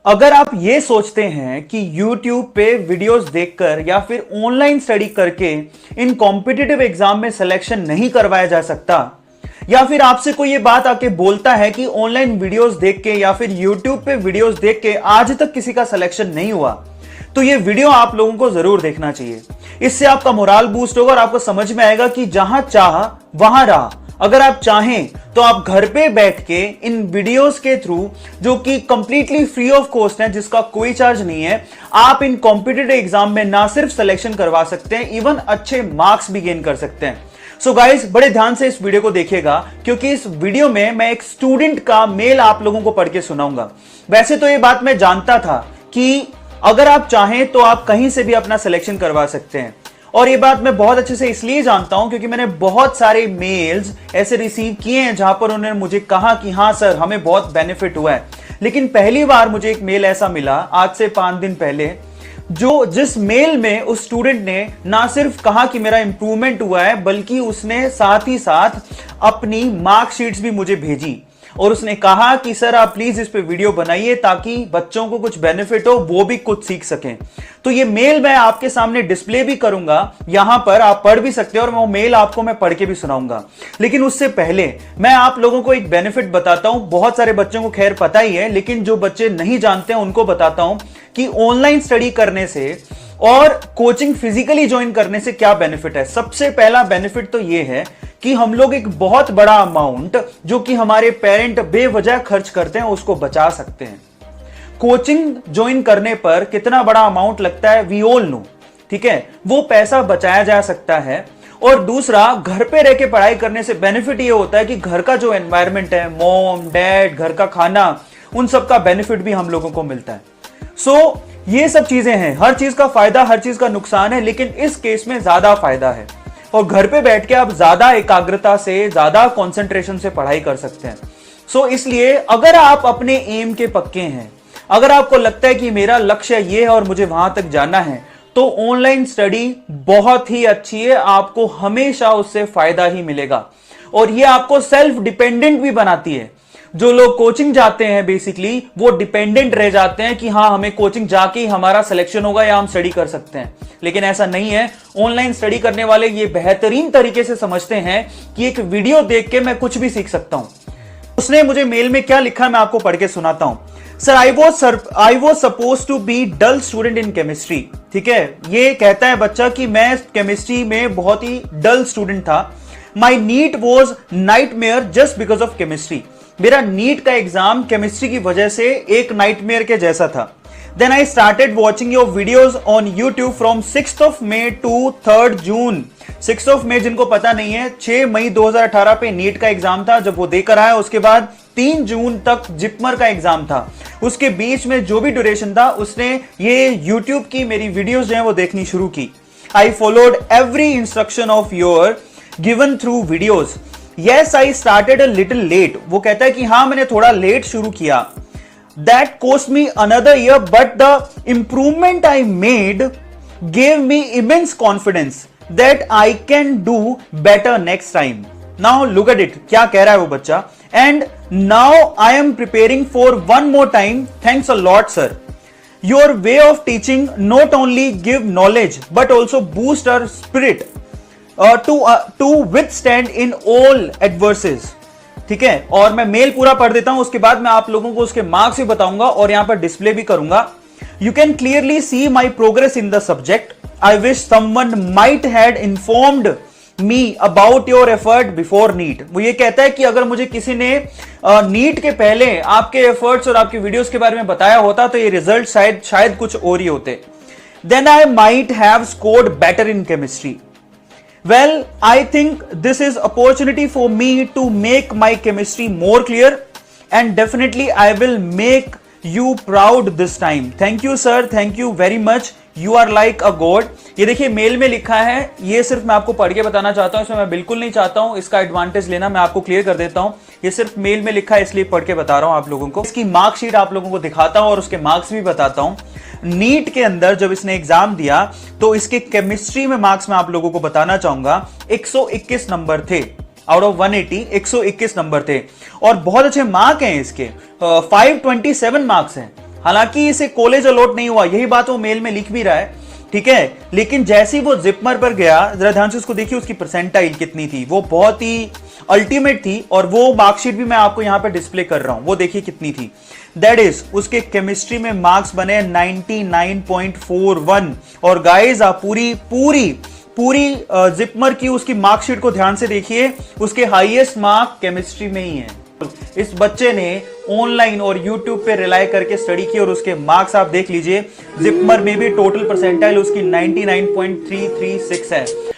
अगर आप ये सोचते हैं कि YouTube पे वीडियोस देखकर या फिर ऑनलाइन स्टडी करके इन कॉम्पिटिटिव एग्जाम में सिलेक्शन नहीं करवाया जा सकता, या फिर आपसे कोई ये बात आके बोलता है कि ऑनलाइन वीडियोस देख के या फिर YouTube पे वीडियोस देख के आज तक किसी का सिलेक्शन नहीं हुआ, तो ये वीडियो आप लोगों को जरूर देखना चाहिए। इससे आपका मोराल बूस्ट होगा और आपको समझ में आएगा कि जहां चाह वहां रहा। अगर आप चाहें तो आप घर पे बैठ के इन वीडियोस के थ्रू, जो कि कंप्लीटली फ्री ऑफ कॉस्ट है, जिसका कोई चार्ज नहीं है, आप इन कॉम्पिटिटिव एग्जाम में ना सिर्फ सिलेक्शन करवा सकते हैं, इवन अच्छे मार्क्स भी गेन कर सकते हैं। सो गाइस, बड़े ध्यान से इस वीडियो को देखिएगा, क्योंकि इस वीडियो में मैं एक स्टूडेंट का मेल आप लोगों को पढ़ के सुनाऊंगा। वैसे तो ये बात मैं जानता था कि अगर आप चाहें तो आप कहीं से भी अपना सिलेक्शन करवा सकते हैं, और ये बात मैं बहुत अच्छे से इसलिए जानता हूं क्योंकि मैंने बहुत सारे मेल्स ऐसे रिसीव किए हैं जहां पर उन्होंने मुझे कहा कि हाँ सर, हमें बहुत बेनिफिट हुआ है। लेकिन पहली बार मुझे एक मेल ऐसा मिला आज से 5 दिन पहले, जिस मेल में उस स्टूडेंट ने ना सिर्फ कहा कि मेरा इंप्रूवमेंट हुआ है, बल्कि उसने साथ ही साथ अपनी मार्कशीट्स भी मुझे भेजी और उसने कहा कि सर आप प्लीज इस पे वीडियो बनाइए ताकि बच्चों को कुछ बेनिफिट हो, वो भी कुछ सीख सकें। तो ये मेल मैं आपके सामने डिस्प्ले भी करूंगा, यहां पर आप पढ़ भी सकते हैं और वो मेल आपको मैं पढ़ के भी सुनाऊंगा। लेकिन उससे पहले मैं आप लोगों को एक बेनिफिट बताता हूं। बहुत सारे बच्चों को खैर पता ही है, लेकिन जो बच्चे नहीं जानते हैं उनको बताता हूं कि ऑनलाइन स्टडी करने से और कोचिंग फिजिकली ज्वाइन करने से क्या बेनिफिट है। सबसे पहला बेनिफिट तो यह है कि हम लोग एक बहुत बड़ा अमाउंट जो कि हमारे पेरेंट बेवजह खर्च करते हैं उसको बचा सकते हैं। कोचिंग ज्वाइन करने पर कितना बड़ा अमाउंट लगता है वी ऑल नो, ठीक है, वो पैसा बचाया जा सकता है। और दूसरा, घर पे रह के पढ़ाई करने से बेनिफिट ये होता है कि घर का जो एनवायरनमेंट है, मॉम डैड, घर का खाना, उन सब का बेनिफिट भी हम लोगों को मिलता है। सो ये सब चीजें हैं, हर चीज का फायदा हर चीज का नुकसान है, लेकिन इस केस में ज्यादा फायदा है और घर पे बैठ के आप ज्यादा एकाग्रता से, ज्यादा कंसंट्रेशन से पढ़ाई कर सकते हैं। सो इसलिए अगर आप अपने एम के पक्के हैं, अगर आपको लगता है कि मेरा लक्ष्य ये है और मुझे वहां तक जाना है, तो ऑनलाइन स्टडी बहुत ही अच्छी है, आपको हमेशा उससे फायदा ही मिलेगा। और ये आपको सेल्फ डिपेंडेंट भी बनाती है। जो लोग कोचिंग जाते हैं बेसिकली वो डिपेंडेंट रह जाते हैं कि हाँ हमें कोचिंग जाके ही हमारा सिलेक्शन होगा या हम स्टडी कर सकते हैं, लेकिन ऐसा नहीं है। ऑनलाइन स्टडी करने वाले ये बेहतरीन तरीके से समझते हैं कि एक वीडियो देख के मैं कुछ भी सीख सकता हूं। उसने मुझे मेल में क्या लिखा मैं आपको पढ़ के सुनाता हूं। Sir, I was suppose to be dull student in chemistry. ठीक है, ये कहता है बच्चा कि मैं केमिस्ट्री में बहुत ही डल स्टूडेंट था। My NEET was nightmare just because of chemistry. मेरा नीट का एग्जाम केमिस्ट्री की वजह से एक नाइटमेयर के जैसा था। Then I started watching your videos on YouTube from 6th May to 3rd June। 6th May जिनको पता नहीं है, 6 मई 2018 पे नीट का एग्जाम था जब वो देकर आया। उसके बाद 3 जून तक जिपमर का एग्जाम था। उसके बीच में जो भी ड्यूरेशन था उसने ये यूट्यूब की मेरी वीडियोज जो है वो देखनी शुरू की। I followed every instruction of your given through videos. Yes, I started a little late। वो कहता है कि हाँ मैंने थोड़ा लेट शुरू किया। That cost me another year, but the improvement I made gave me immense confidence that I can do better next time। Now look at it, क्या कह रहा है वो बच्चा। And now I am preparing for one more time। Thanks a lot, sir। Your way of teaching not only give knowledge but also boost our spirit to withstand in all adversities। ठीक है, और मैं mail पूरा पढ़ देता हूं, उसके बाद मैं आप लोगों को उसके मार्क्स भी बताऊंगा और यहां पर डिस्प्ले भी करूंगा। You can clearly see my progress in the subject. I wish someone might had informed me about your effort before NEET. वो ये कहता है कि अगर मुझे किसी ने नीट के पहले आपके एफर्ट्स और आपकी वीडियोस के बारे में बताया होता तो ये रिजल्ट शायद कुछ और ही होते। Then I might have scored better in chemistry. Well, I think this is opportunity for me to make my chemistry more clear and definitely I will make you proud this time। Thank you sir, thank you very much। You are like a god। ये देखिए mail में लिखा है, ये सिर्फ मैं आपको पढ़ के बताना चाहता हूँ, इसमें मैं बिल्कुल नहीं चाहता हूँ इसका एडवांटेज लेना, मैं आपको क्लियर कर देता हूँ। ये सिर्फ मेल में लिखा है इसलिए पढ़ के बता रहा हूँ आप लोगों को। इसकी मार्कशीट आप लोगों को दिखाता हूँ और उसके मार्क्स भी बताता हूँ। नीट के अंदर जब इसने एग्जाम दिया तो इसके केमिस्ट्री में मार्क्स मैं आप लोगों को बताना चाहूंगा 121 नंबर थे। आउट ऑफ 180 121 नंबर थे और बहुत अच्छे मार्क हैं इसके। 527 मार्क्स हैं। हालांकि इसे कॉलेज अलॉट नहीं हुआ, यही बात वो मेल में लिख भी रहा है, ठीक है। लेकिन जैसे ही वो जिपमर पर गया, जरा ध्यान से उसको देखिए, उसकी परसेंटाइल कितनी थी, वो बहुत ही अल्टीमेट थी। और वो मार्कशीट भी मैं आपको यहां पे डिस्प्ले कर रहा हूं, वो देखिए कितनी थी। दैट इज उसके केमिस्ट्री में मार्क्स बने 99.41। और गाइस आप पूरी जिपमर की उसकी मार्कशीट को ध्यान से देखिए, उसके हाईएस्ट मार्क केमिस्ट्री में ही है। इस बच्चे ने ऑनलाइन और यूट्यूब पे रिलाई करके स्टडी की और उसके मार्क्स आप देख लीजिए। जिपमर में भी टोटल परसेंटाइल उसकी 99.336 है।